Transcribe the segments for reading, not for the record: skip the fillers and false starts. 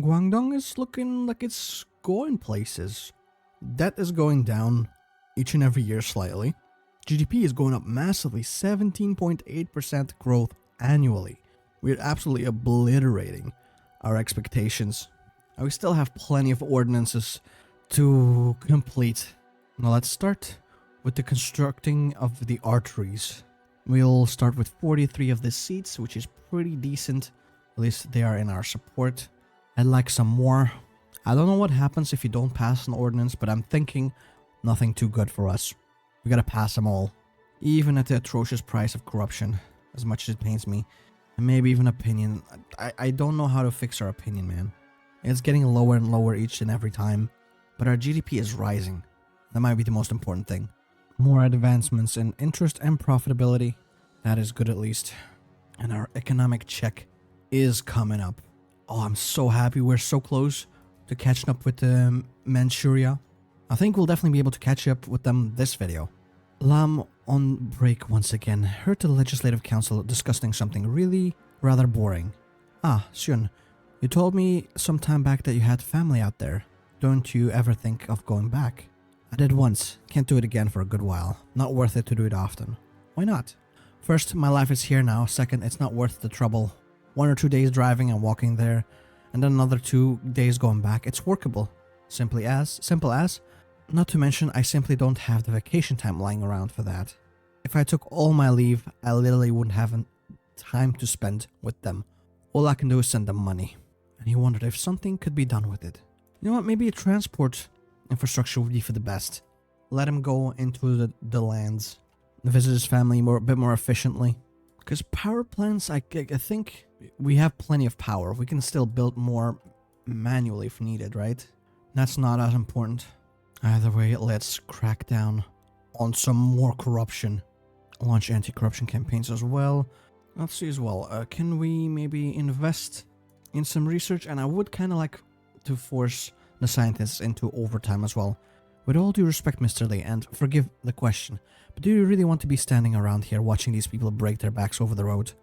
Guangdong is looking like it's going places. Debt is going down each and every year slightly. GDP is going up massively, 17.8% growth annually. We're absolutely obliterating our expectations. And we still have plenty of ordinances to complete. Now let's start with the constructing of the arteries. We'll start with 43 of the seats, which is pretty decent. At least they are in our support. I'd like some more. I don't know what happens if you don't pass an ordinance, but I'm thinking nothing too good for us. We gotta pass them all. Even at the atrocious price of corruption, as much as it pains me. And maybe even opinion. I don't know how to fix our opinion, man. It's getting lower and lower each and every time. But our GDP is rising. That might be the most important thing. More advancements in interest and profitability. That is good at least. And our economic check is coming up. Oh, I'm so happy we're so close to catching up with Manchuria. I think we'll definitely be able to catch up with them this video. Lam on break once again. Heard the Legislative Council discussing something really rather boring. Ah, Xun, you told me some time back that you had family out there. Don't you ever think of going back? I did once. Can't do it again for a good while. Not worth it to do it often. Why not? First, my life is here now. Second, it's not worth the trouble. 1 or 2 days driving and walking there, and then another 2 days going back. It's workable. Simple as. Not to mention, I simply don't have the vacation time lying around for that. If I took all my leave, I literally wouldn't have time to spend with them. All I can do is send them money. And he wondered if something could be done with it. You know what, maybe a transport infrastructure would be for the best. Let him go into the lands, visit his family a bit more efficiently. Because power plants, I think we have plenty of power. We can still build more manually if needed, right? That's not as important. Either way, let's crack down on some more corruption. Launch anti-corruption campaigns as well. Let's see as well. Can we maybe invest in some research? And I would kind of like to force the scientists into overtime as well. With all due respect, Mr. Lee, and forgive the question, but do you really want to be standing around here watching these people break their backs over the road?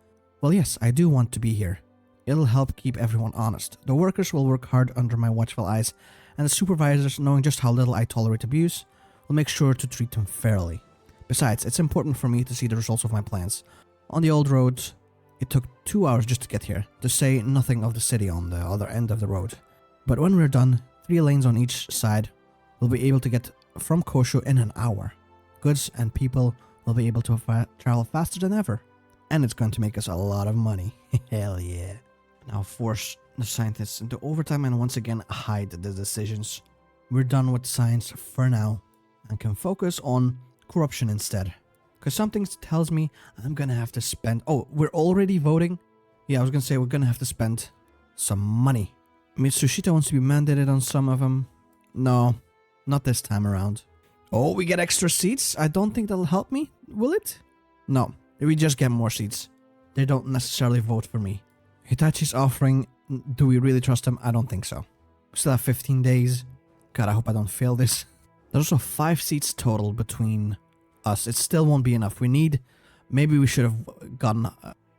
Well, yes, I do want to be here. It'll help keep everyone honest. The workers will work hard under my watchful eyes, and the supervisors, knowing just how little I tolerate abuse, will make sure to treat them fairly. Besides, it's important for me to see the results of my plans. On the old road, it took 2 hours just to get here, to say nothing of the city on the other end of the road. But when we're done, 3 lanes on each side, we'll be able to get from Kosho in an hour. Goods and people will be able to travel faster than ever. And it's going to make us a lot of money. Hell yeah. Now force the scientists into overtime and once again hide the decisions. We're done with science for now and can focus on corruption instead. Because something tells me I'm gonna have to spend... Oh, we're already voting? Yeah, I was gonna say we're gonna have to spend some money. Mitsushita wants to be mandated on some of them. No, not this time around. Oh, we get extra seats? I don't think that'll help me, will it? No, we just get more seats. They don't necessarily vote for me. Hitachi's offering, do we really trust him? I don't think so. We still have 15 days. God, I hope I don't fail this. There's also 5 seats total between us. It still won't be enough. Maybe we should have gotten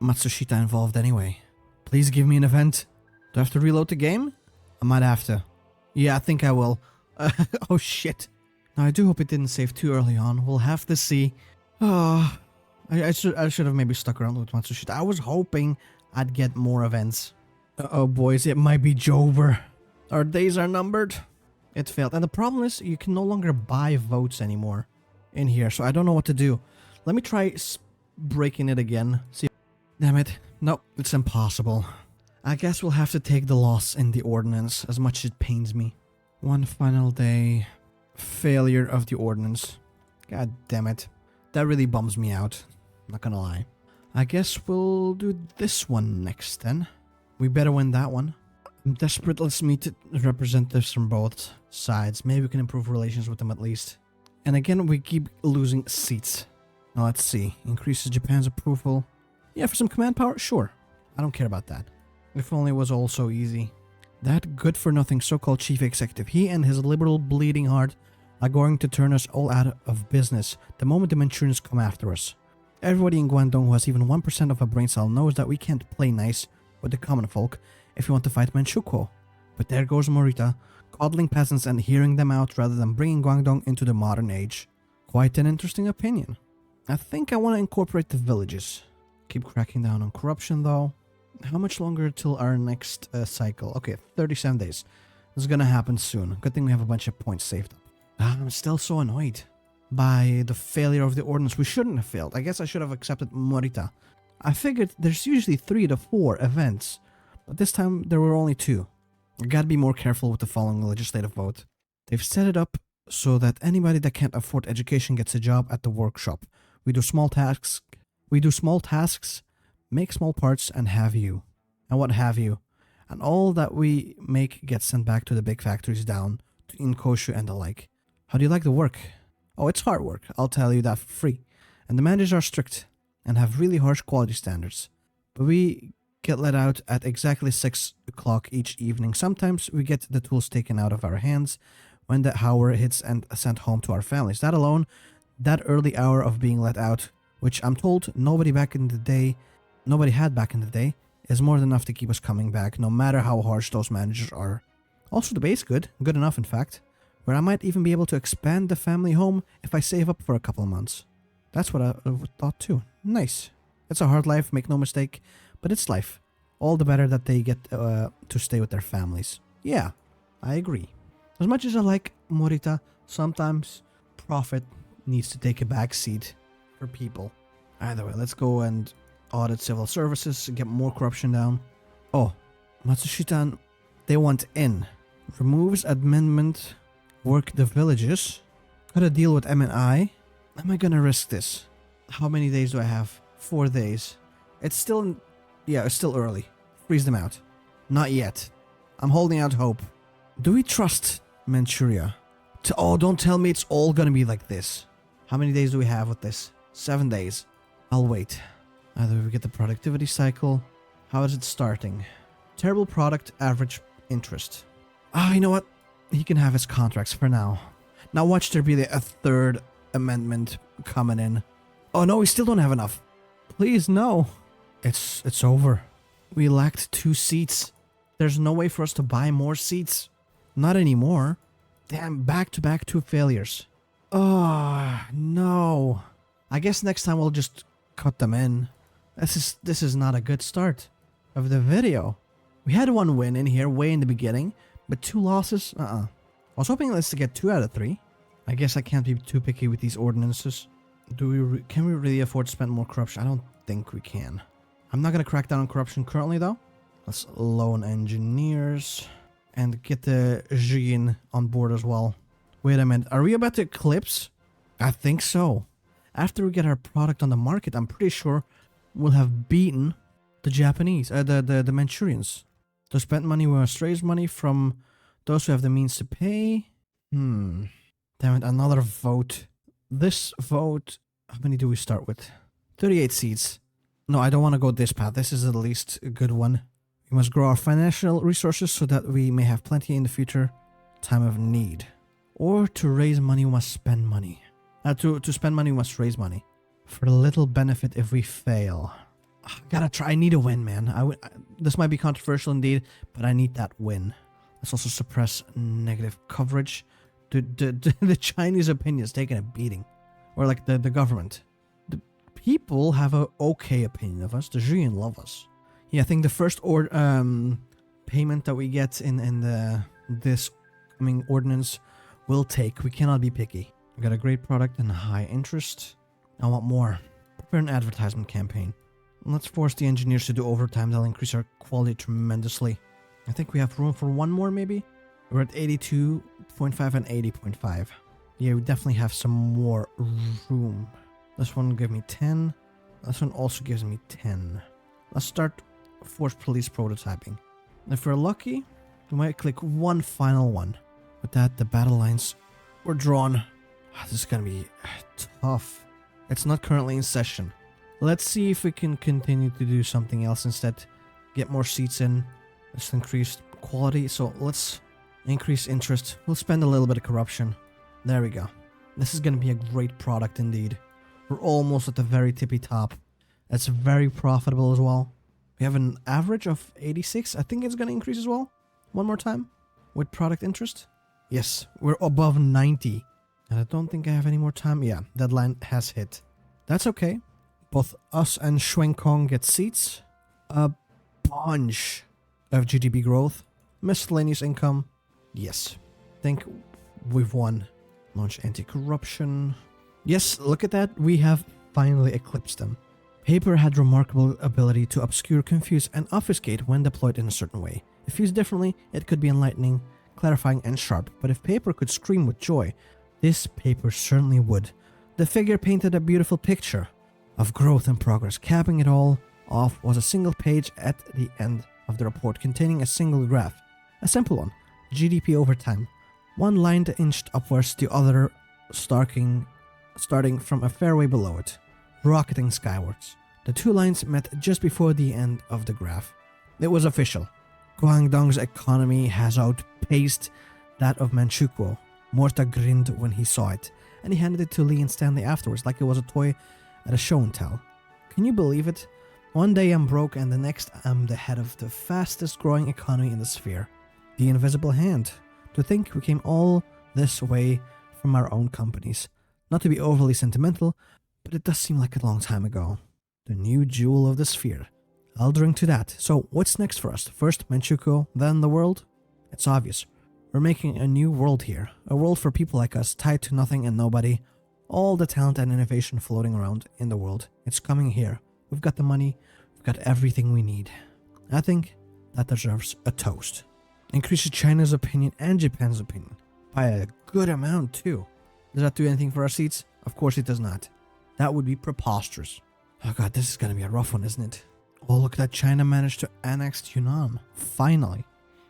Matsushita involved anyway. Please give me an event. Do I have to reload the game? I might have to. Yeah, I think I will. Oh shit. Now I do hope it didn't save too early on. We'll have to see. Oh, I should have maybe stuck around with Matsushita. I was hoping I'd get more events. Uh-oh boys, it might be Jover. Our days are numbered. It failed. And the problem is you can no longer buy votes anymore in here. So I don't know what to do. Let me try breaking it again. See. Damn it. No, it's impossible. I guess we'll have to take the loss in the ordinance, as much as it pains me. One final day. Failure of the ordinance. God damn it. That really bums me out. Not gonna lie. I guess we'll do this one next then. We better win that one. I'm desperate. Let's meet representatives from both sides. Maybe we can improve relations with them at least. And again, we keep losing seats. Now let's see. Increases Japan's approval. Yeah, for some command power? Sure. I don't care about that. If only it was all so easy. That good-for-nothing so-called chief executive, he and his liberal bleeding heart are going to turn us all out of business the moment the Manchurians come after us. Everybody in Guangdong who has even 1% of a brain cell knows that we can't play nice with the common folk if we want to fight Manchuko. But there goes Morita, coddling peasants and hearing them out rather than bringing Guangdong into the modern age. Quite an interesting opinion. I think I want to incorporate the villages. Keep cracking down on corruption though. How much longer till our next cycle? Okay, 37 days. This is gonna happen soon. Good thing we have a bunch of points saved up. I'm still so annoyed by the failure of the ordinance. We shouldn't have failed. I guess I should have accepted Morita. I figured there's usually 3 to 4 events, but this time there were only 2. I gotta be more careful with the following legislative vote. They've set it up so that anybody that can't afford education gets a job at the workshop. We do small tasks, make small parts, and have you. And what have you. And all that we make gets sent back to the big factories down to Inkoshu and the like. How do you like the work? Oh, it's hard work, I'll tell you that for free. And the managers are strict and have really harsh quality standards. But we get let out at exactly 6 o'clock each evening. Sometimes we get the tools taken out of our hands when the hour hits and sent home to our families. That alone, that early hour of being let out, which I'm told nobody had back in the day, is more than enough to keep us coming back, no matter how harsh those managers are. Also, the pay's good enough in fact, where I might even be able to expand the family home if I save up for a couple of months. That's what I thought too. Nice. It's a hard life, make no mistake, but it's life. All the better that they get to stay with their families. Yeah, I agree. As much as I like Morita, sometimes profit needs to take a back seat for people. Either way, let's go and audit civil services and get more corruption down. Oh, Matsushitan, they want in. Removes amendment, work the villages. Gotta deal with M&I. Am I gonna risk this? How many days do I have? 4 days. It's still early. Freeze them out. Not yet. I'm holding out hope. Do we trust Manchuria? Oh, don't tell me it's all gonna be like this. How many days do we have with this? 7 days. I'll wait. Either we get the productivity cycle. How is it starting? Terrible product, average interest. You know what? He can have his contracts for now. Now watch there be a 3rd amendment coming in. Oh no, we still don't have enough. Please, no. It's over. We lacked 2 seats. There's no way for us to buy more seats. Not anymore. Damn, back-to-back 2 failures. Oh, no. I guess next time we'll just cut them in. This is not a good start of the video. We had 1 win in here way in the beginning, but 2 losses? I was hoping at least to get 2 out of 3. I guess I can't be too picky with these ordinances. Can we really afford to spend more corruption? I don't think we can. I'm not gonna crack down on corruption currently though. Let's loan engineers and get the Jin on board as well. Wait a minute, are we about to eclipse? I think so. After we get our product on the market, I'm pretty sure we'll have beaten the Japanese, the Manchurians. To spend money, we must raise money from those who have the means to pay. Damn it, another vote. This vote, how many do we start with? 38 seats. No, I don't want to go this path. This is at least a good one. We must grow our financial resources so that we may have plenty in the future time of need. Or to raise money, we must spend money. To spend money, we must raise money. For little benefit if we fail. I gotta try. I need a win, man. This might be controversial indeed, but I need that win. Let's also suppress negative coverage. The Chinese opinion is taking a beating. Or like the government. The people have a okay opinion of us. The Jin love us. Yeah, I think the first payment that we get in this coming ordinance will take. We cannot be picky. We got a great product and high interest. I want more. Prepare an advertisement campaign. Let's force the engineers to do overtime. They'll increase our quality tremendously. I think we have room for 1 more maybe. We're at 82.5 and 80.5. Yeah, we definitely have some more room. This one will give me 10. This one also gives me 10. Let's start force police prototyping. If we're lucky, we might click 1 final one. With that, the battle lines were drawn. This is gonna be tough. It's not currently in session. Let's see if we can continue to do something else instead. Get more seats in. Let's increase quality. So let's increase interest. We'll spend a little bit of corruption. There we go. This is gonna be a great product indeed. We're almost at the very tippy top. It's very profitable as well. We have an average of 86. I think it's gonna increase as well. 1 more time. with product interest. Yes, we're above 90. And I don't think I have any more time. Yeah, deadline has hit. That's okay. Both us and Kong get seats. A bunch of GDP growth. Miscellaneous income. Yes. Think we've won. Launch anti-corruption. Yes, look at that. We have finally eclipsed them. Paper had remarkable ability to obscure, confuse, and obfuscate when deployed in a certain way. If used differently, it could be enlightening, clarifying, and sharp. But if paper could scream with joy, this paper certainly would. The figure painted a beautiful picture of growth and progress. Capping it all off was a single page at the end of the report containing a single graph. A simple one. GDP over time. One line inched upwards, the other starting from a fair way below it, rocketing skywards. The two lines met just before the end of the graph. It was official. Guangdong's economy has outpaced that of Manchuko. Morta grinned when he saw it, and he handed it to Lee and Stanley afterwards like it was a toy at a show and tell. Can you believe it? One day I'm broke and the next I'm the head of the fastest growing economy in the sphere. The invisible hand. To think we came all this way from our own companies. Not to be overly sentimental, but it does seem like a long time ago. The new jewel of the sphere. I'll drink to that. So what's next for us? First Manchuko, then the world? It's obvious. We're making a new world here. A world for people like us, tied to nothing and nobody. All the talent and innovation floating around in the world. It's coming here. We've got the money. We've got everything we need. I think that deserves a toast. Increases China's opinion and Japan's opinion. By a good amount too. Does that do anything for our seats? Of course it does not. That would be preposterous. Oh god, this is gonna be a rough one, isn't it? Oh, look at that. China managed to annex Yunnan. Finally.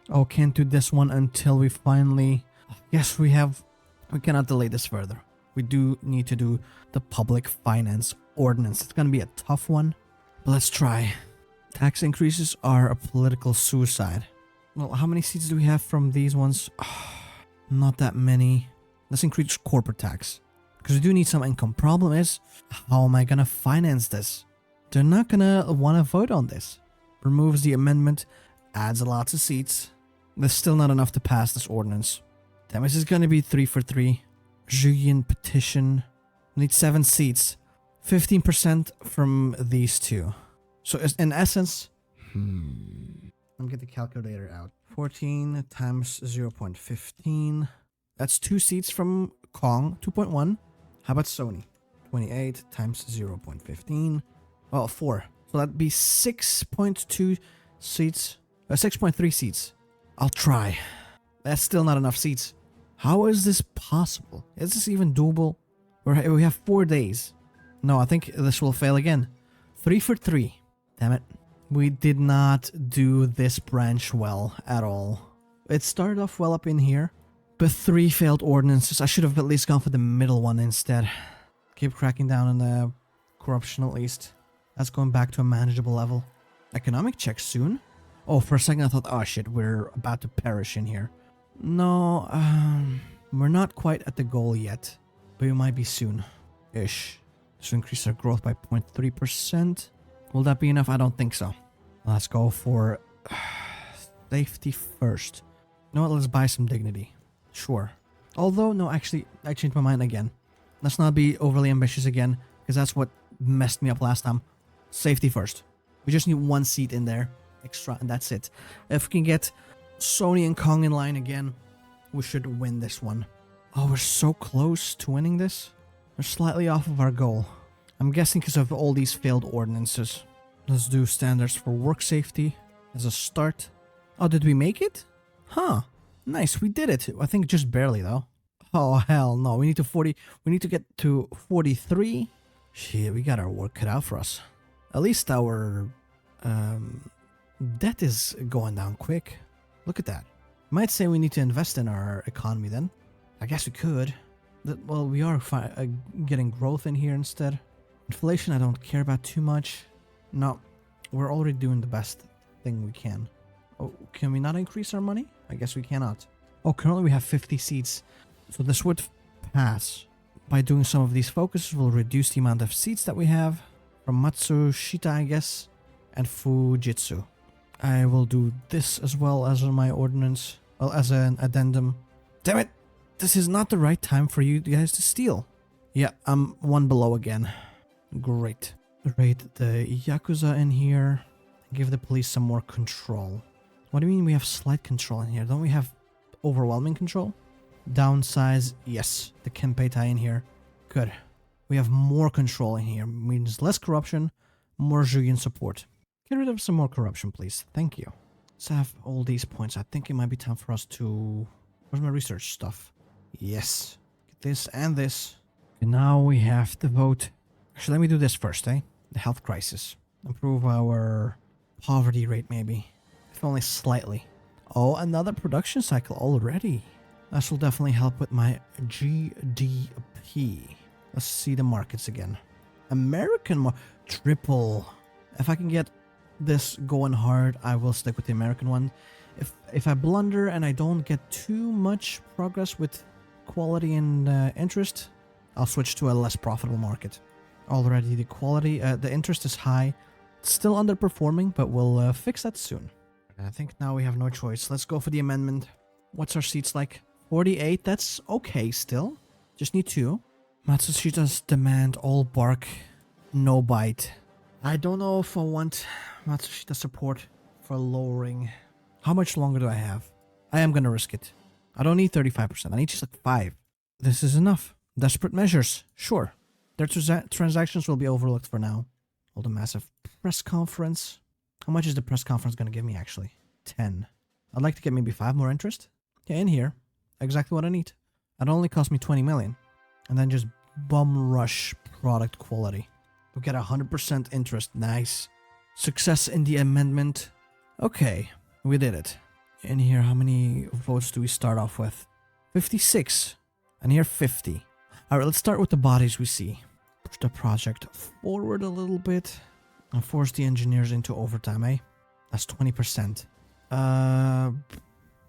Oh, can't do this one until we finally... Yes, we cannot delay this further. We do need to do the public finance ordinance. It's gonna be a tough one, but let's try. Tax increases are a political suicide. Well, how many seats do we have from these ones? Not that many. Let's increase corporate tax, because we do need some income. Problem is, how am I gonna finance this? They're not gonna want to vote on this. Removes the amendment, adds lots of seats. There's still not enough to pass this ordinance. Damn, this is gonna be 3 for 3. Juyin petition. We need 7 seats. 15% from these two. So in essence, I'll get the calculator out. 14 times 0.15. That's 2 seats from Kong. 2.1. How about Sony? 28 times 0.15. Well, 4. So that'd be 6.2 seats. 6.3 seats. I'll try. That's still not enough seats. How is this possible? Is this even doable? We have 4 days. No, I think this will fail again. 3 for 3. Damn it. We did not do this branch well at all. It started off well up in here, but 3 failed ordinances. I should have at least gone for the middle one instead. Keep cracking down on the corruption at least. That's going back to a manageable level. Economic check soon? Oh, for a second I thought, oh shit, we're about to perish in here. No, we're not quite at the goal yet, but we might be soon-ish. This will increase our growth by 0.3%. Will that be enough? I don't think so. Let's go for safety first. You know what? Let's buy some dignity. Sure. Although, no, actually, I changed my mind again. Let's not be overly ambitious again, because that's what messed me up last time. Safety first. We just need 1 seat in there extra, and that's it. If we can get Sony and Kong in line again, we should win this one. Oh, we're so close to winning this. We're slightly off of our goal. I'm guessing because of all these failed ordinances. Let's do standards for work safety as a start. Oh, did we make it? Huh. Nice, we did it. I think just barely though. Oh, hell no. We need to get to 43. Shit, we got our work cut out for us. At least our debt is going down quick. Look at that. Might say we need to invest in our economy then. I guess we could. Well, we are getting growth in here instead. Inflation I don't care about too much. No, we're already doing the best thing we can. Oh, can we not increase our money? I guess we cannot. Oh, currently we have 50 seats. So this would pass. By doing some of these focuses, we'll reduce the amount of seats that we have. From Matsushita, I guess, and Fujitsu. I will do this as well as on my ordinance. Well, as an addendum. Damn it! This is not the right time for you guys to steal. Yeah, I'm one below again. Great. Raid the Yakuza in here. Give the police some more control. What do you mean we have slight control in here? Don't we have overwhelming control? Downsize, yes. The Kenpei in here. Good. We have more control in here. Means less corruption, more Julian support. Get rid of some more corruption, please. Thank you. Let's have all these points. I think it might be time for us to... Where's my research stuff? Yes. Get this and this. And now we have to vote. Actually, let me do this first, eh? The health crisis. Improve our poverty rate, maybe. If only slightly. Oh, another production cycle already. This will definitely help with my GDP. Let's see the markets again. American triple. If I can get this going hard, I will stick with the American one. If I blunder and I don't get too much progress with quality and interest, I'll switch to a less profitable market. Already the quality, the interest is high. It's still underperforming, but we'll fix that soon. I think now we have no choice. Let's go for the amendment. What's our seats like? 48, that's okay still. Just need 2. Matsushita's demand all bark, no bite. I don't know if I want Matsushita support for lowering. How much longer do I have? I am gonna risk it. I don't need 35%. I need just like 5. This is enough. Desperate measures. Sure. Their transactions will be overlooked for now. All the massive press conference. How much is the press conference gonna give me actually? 10. I'd like to get maybe 5 more interest. Yeah, in here. Exactly what I need. It only cost me 20 million. And then just bum rush product quality. We'll get 100% interest. Nice. Success in the amendment. Okay, we did it. In here, how many votes do we start off with? 56. And here, 50. Alright, let's start with the bodies we see. Push the project forward a little bit. And force the engineers into overtime, eh? That's 20%.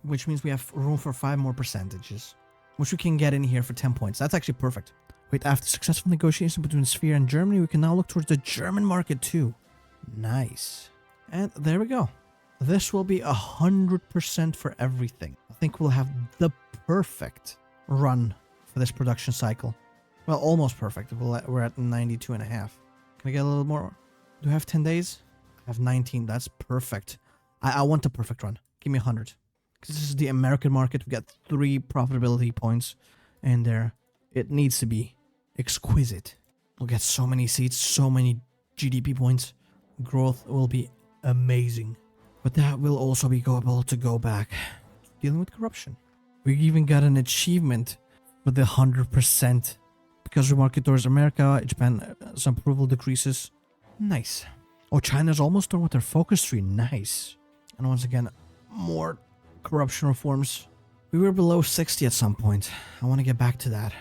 Which means we have room for 5 more percentages. Which we can get in here for 10 points. That's actually perfect. Wait, after successful negotiation between Sphere and Germany, we can now look towards the German market too. Nice. And there we go. This will be 100% for everything. I think we'll have the perfect run for this production cycle. Well, almost perfect. We're at 92.5. Can I get a little more? Do I have 10 days? I have 19. That's perfect. I want a perfect run. Give me 100. Because this is the American market. We got 3 profitability points in there. It needs to be exquisite. We'll get so many seats, so many GDP points. Growth will be amazing. But that will also be able to go back dealing with corruption. We even got an achievement for the 100%. Because we market towards America, Japan, some approval decreases. Nice. Oh, China's almost done with their focus tree. Nice. And once again, more corruption reforms. We were below 60 at some point. I want to get back to that.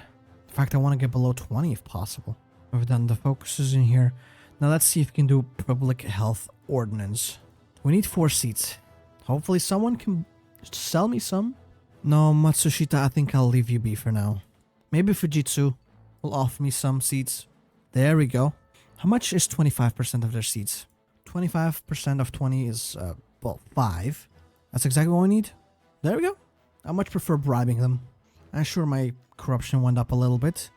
In fact, I want to get below 20 if possible. We've done the focuses in here. Now let's see if we can do public health ordinance. We need 4 seats. Hopefully someone can sell me some. No, Matsushita, I think I'll leave you be for now. Maybe Fujitsu will offer me some seats. There we go. How much is 25% of their seats? 25% of 20 is, well, 5. That's exactly what we need. There we go. I much prefer bribing them. I'm sure my corruption went up a little bit,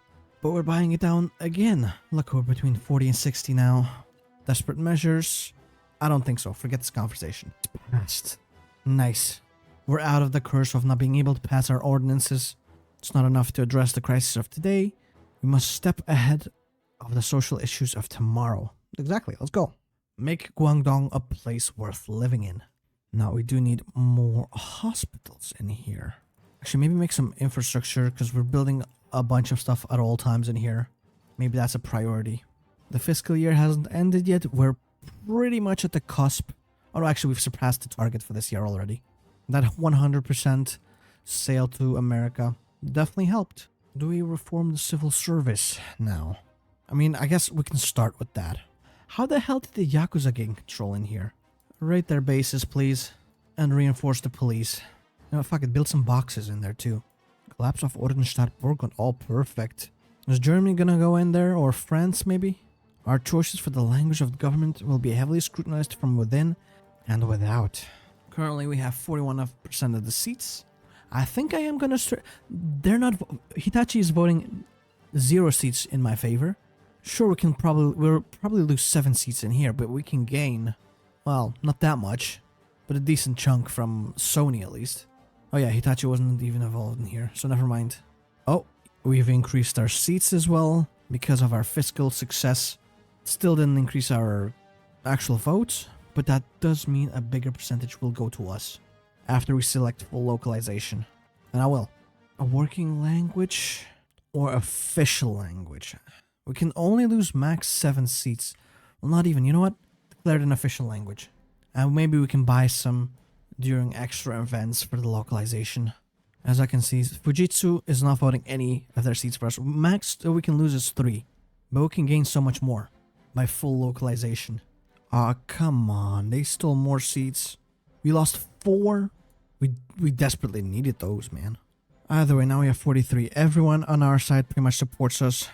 but we're buying it down again. Look, we're between 40 and 60 now. Desperate measures. I don't think so. Forget this conversation. It's passed. Nice. We're out of the curse of not being able to pass our ordinances. It's not enough to address the crisis of today. We must step ahead of the social issues of tomorrow. Exactly. Let's go. Make Guangdong a place worth living in. Now we do need more hospitals in here. Actually, maybe make some infrastructure because we're building a bunch of stuff at all times in here. Maybe that's a priority. The fiscal year hasn't ended yet. We're pretty much at the cusp. Oh, no, actually, we've surpassed the target for this year already. That 100% sale to America definitely helped. Do we reform the civil service now? I mean, I guess we can start with that. How the hell did the Yakuza gain control in here? Rate their bases, please. And reinforce the police. You know, fuck it, build some boxes in there too. Collapse of Ordnungsstadtburg, all perfect. Is Germany gonna go in there, or France maybe? Our choices for the language of the government will be heavily scrutinized from within and without. Currently, we have 41% of the seats. I think I am gonna start. They're not. Hitachi is voting 0 seats in my favor. Sure, we'll probably lose 7 seats in here, but we can gain, well, not that much, but a decent chunk from Sony at least. Oh yeah, Hitachi wasn't even involved in here, so never mind. Oh, we've increased our seats as well because of our fiscal success. Still didn't increase our actual votes, but that does mean a bigger percentage will go to us after we select full localization. And I will. A working language or official language? We can only lose max 7 seats. Well, not even. You know what? Declare it an official language. And maybe we can buy some during extra events for the localization. As I can see, Fujitsu is not voting any of their seats for us. Max we can lose is 3. But we can gain so much more by full localization. Aw, come on. They stole more seats. We lost 4. We desperately needed those, man. Either way, now we have 43. Everyone on our side pretty much supports us.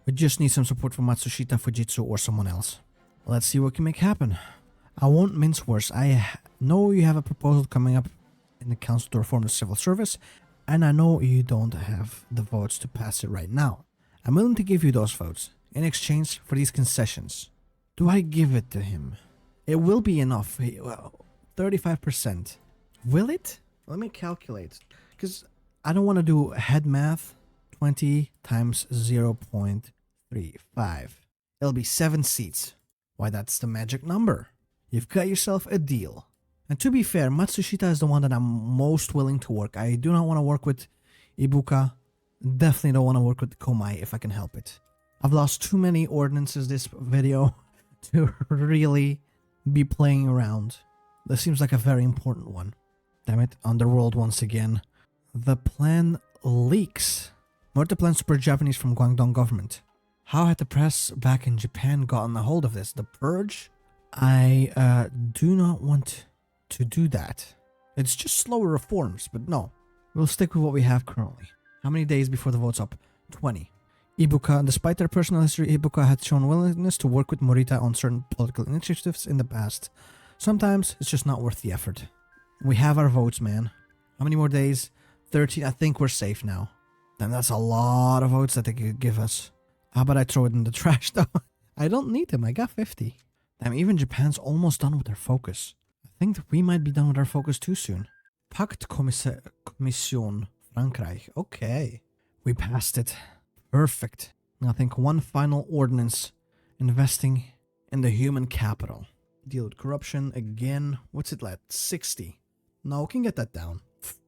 We just need some support from Matsushita, Fujitsu, or someone else. Let's see what we can make happen. I won't mince words. I know you have a proposal coming up in the council to reform the civil service, and I know you don't have the votes to pass it right now. I'm willing to give you those votes in exchange for these concessions. Do I give it to him? It will be enough. Well, 35%. Will it? Let me calculate. Because I don't want to do head math. 20 times 0.35. It'll be 7 seats. Why, that's the magic number. You've got yourself a deal. And to be fair, Matsushita is the one that I'm most willing to work. I do not want to work with Ibuka. Definitely don't want to work with Komai if I can help it. I've lost too many ordinances this video to really be playing around. This seems like a very important one. Damn it, Underworld once again. The plan leaks. What the plan super Japanese from Guangdong government? How had the press back in Japan gotten a hold of this? The purge? I do not want to do that. It's just slower reforms, but no. We'll stick with what we have currently. How many days before the vote's up? 20. Ibuka, despite their personal history, Ibuka had shown willingness to work with Morita on certain political initiatives in the past. Sometimes it's just not worth the effort. We have our votes, man. How many more days? 13. I think we're safe now. Then that's a lot of votes that they could give us. How about I throw it in the trash though? I don't need them. I got 50. Damn, even Japan's almost done with their focus. I think that we might be done with our focus too soon. Pakt Commission Frankreich. Okay. We passed it. Perfect. Now I think one final ordinance. Investing in the human capital. Deal with corruption again. What's it like? 60. No, we can get that down.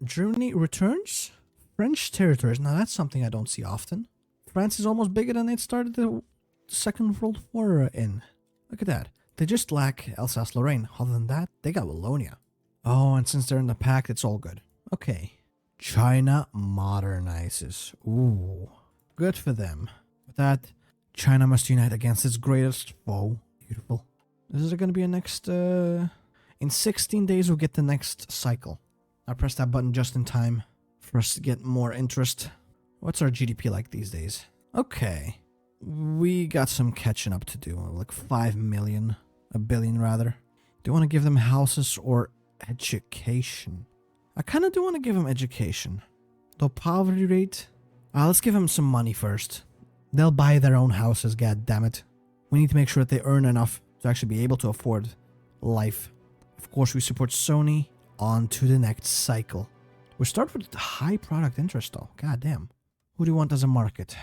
Germany returns? French territories. Now that's something I don't see often. France is almost bigger than it started the Second World War in. Look at that. They just lack Alsace-Lorraine. Other than that, they got Wallonia. Oh, and since they're in the pact, it's all good. Okay. China modernizes. Ooh. Good for them. With that, China must unite against its greatest foe. Beautiful. This is going to be a next... In 16 days, we'll get the next cycle. I pressed that button just in time for us to get more interest. What's our GDP like these days? Okay. We got some catching up to do. Like 5 million. A billion, rather. Do you want to give them houses or education? I kind of do want to give them education. Though poverty rate... let's give them some money first. They'll buy their own houses, god damn it. We need to make sure that they earn enough to actually be able to afford life. Of course, we support Sony. On to the next cycle. We start with high product interest though. God damn. Who do you want as a market?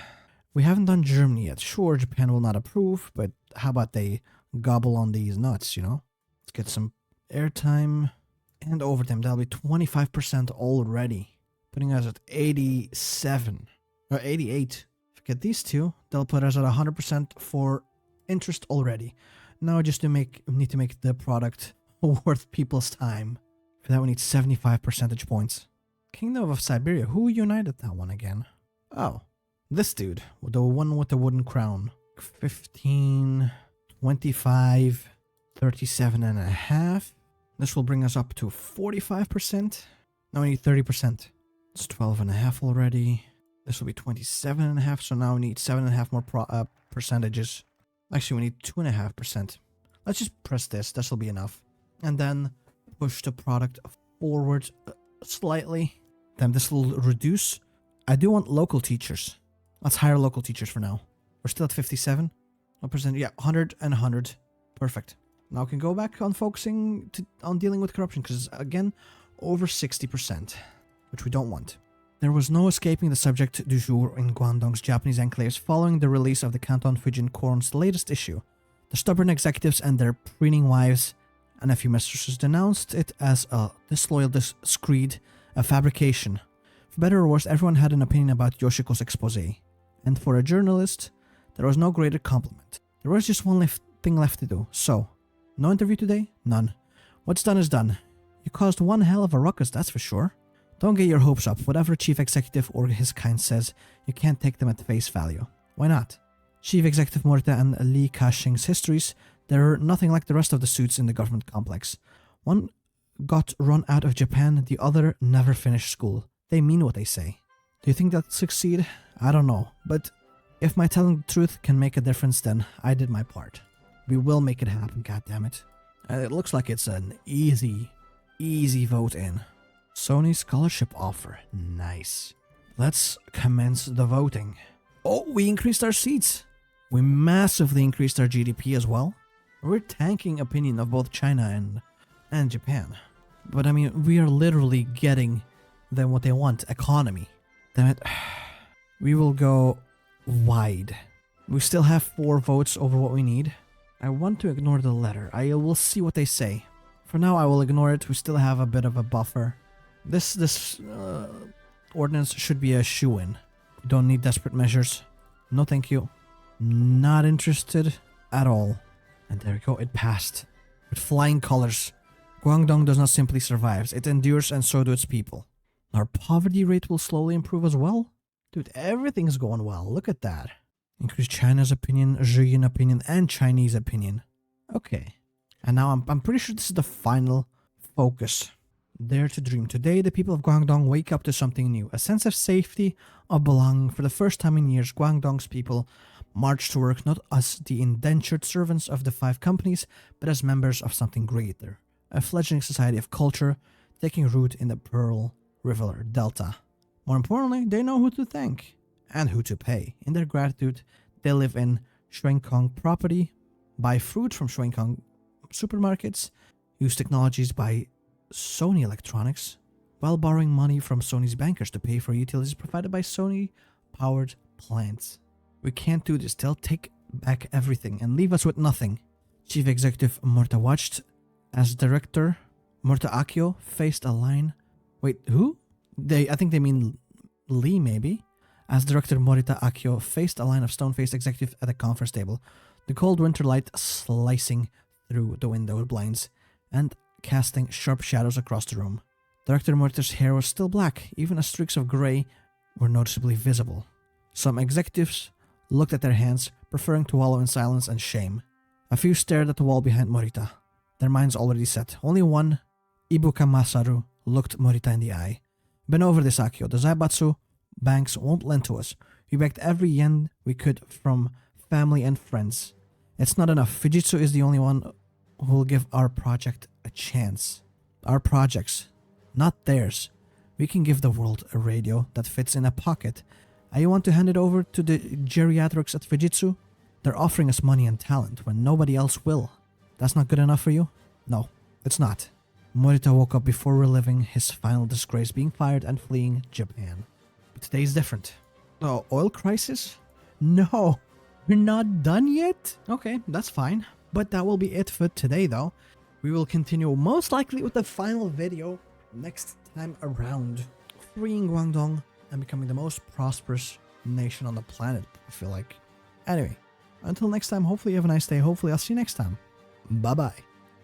We haven't done Germany yet. Sure, Japan will not approve, but how about they gobble on these nuts, you know? Let's get some airtime and overtime. That'll be 25% already. Putting us at 87. Or 88. Forget these two. They'll put us at 100% for interest already. Now just to need to make the product worth people's time. For that we need 75 percentage points. Kingdom of Siberia. Who united that one again? Oh. This dude. The one with the wooden crown. 15, 25, 37 and a half. This will bring us up to 45%. Now we need 30%. It's 12 and a half already. This will be 27 and a half. So now we need 7.5 more percentages. Actually, we need 2.5%. Let's just press this. This will be enough. And then push the product forward slightly. Then this will reduce. I do want local teachers. Let's hire local teachers for now. We're still at 57%. Yeah, 100 and 100. Perfect. Now we can go back on focusing on dealing with corruption, because again, over 60%, which we don't want. There was no escaping the subject du jour in Guangdong's Japanese enclaves following the release of the Canton Fujin Koron's latest issue. The stubborn executives and their preening wives and a few mistresses denounced it as a disloyal screed, a fabrication. For better or worse, everyone had an opinion about Yoshiko's expose. And for a journalist, there was no greater compliment. There was just one thing left to do. So, no interview today? None. What's done is done. You caused one hell of a ruckus, that's for sure. Don't get your hopes up. Whatever chief executive or his kind says, you can't take them at face value. Why not? Chief Executive Morita and Li Ka-shing's histories, they're nothing like the rest of the suits in the government complex. One got run out of Japan, the other never finished school. They mean what they say. Do you think they'll succeed? I don't know, but if my telling the truth can make a difference, then I did my part. We will make it happen, goddammit. It looks like it's an easy vote in. Sony scholarship offer. Nice. Let's commence the voting. Oh, we increased our seats. We massively increased our GDP as well. We're tanking opinion of both China and Japan. But I mean, we are literally getting them what they want. Economy. Damn it. We will go wide. We still have 4 votes over what we need. I want to ignore the letter. I will see what they say. For now, I will ignore it. We still have a bit of a buffer. This ordinance should be a shoo-in. We don't need desperate measures. No thank you. Not interested at all. And there we go, it passed. With flying colors. Guangdong does not simply survive, it endures, and so do its people. Our poverty rate will slowly improve as well. Dude, everything's going well, look at that. Increase China's opinion, Zhejiang opinion, and Chinese opinion. Okay. And now I'm pretty sure this is the final focus. Dare to dream. Today, the people of Guangdong wake up to something new. A sense of safety, of belonging. For the first time in years, Guangdong's people march to work not as the indentured servants of the 5 companies, but as members of something greater. A fledgling society of culture, taking root in the Pearl River Delta. More importantly, they know who to thank, and who to pay. In their gratitude, they live in Shuenkong property, buy fruit from Shuenkong supermarkets, use technologies by Sony Electronics, while borrowing money from Sony's bankers to pay for utilities provided by Sony-powered plants. We can't do this. They'll take back everything and leave us with nothing. Chief Executive Morita watched as Director Morita Akio faced a line... Wait, who? I think they mean Lee, maybe? As Director Morita Akio faced a line of stone-faced executives at a conference table, the cold winter light slicing through the window blinds and casting sharp shadows across the room. Director Morita's hair was still black, even as streaks of grey were noticeably visible. Some executives looked at their hands, preferring to wallow in silence and shame. A few stared at the wall behind Morita, their minds already set. Only one, Ibuka Masaru, looked Morita in the eye. Been over this, Akio. The Zaibatsu banks won't lend to us. We begged every yen we could from family and friends. It's not enough. Fujitsu is the only one who will give our project a chance. Our projects, not theirs. We can give the world a radio that fits in a pocket. And you want to hand it over to the geriatrics at Fujitsu? They're offering us money and talent when nobody else will. That's not good enough for you? No, it's not. Morita woke up before reliving his final disgrace, being fired and fleeing Japan. But today's different. The oil crisis? No, we're not done yet? Okay, that's fine. But that will be it for today though. We will continue most likely with the final video next time around. Freeing Guangdong and becoming the most prosperous nation on the planet, I feel like. Anyway, until next time, hopefully you have a nice day. Hopefully I'll see you next time. Bye-bye.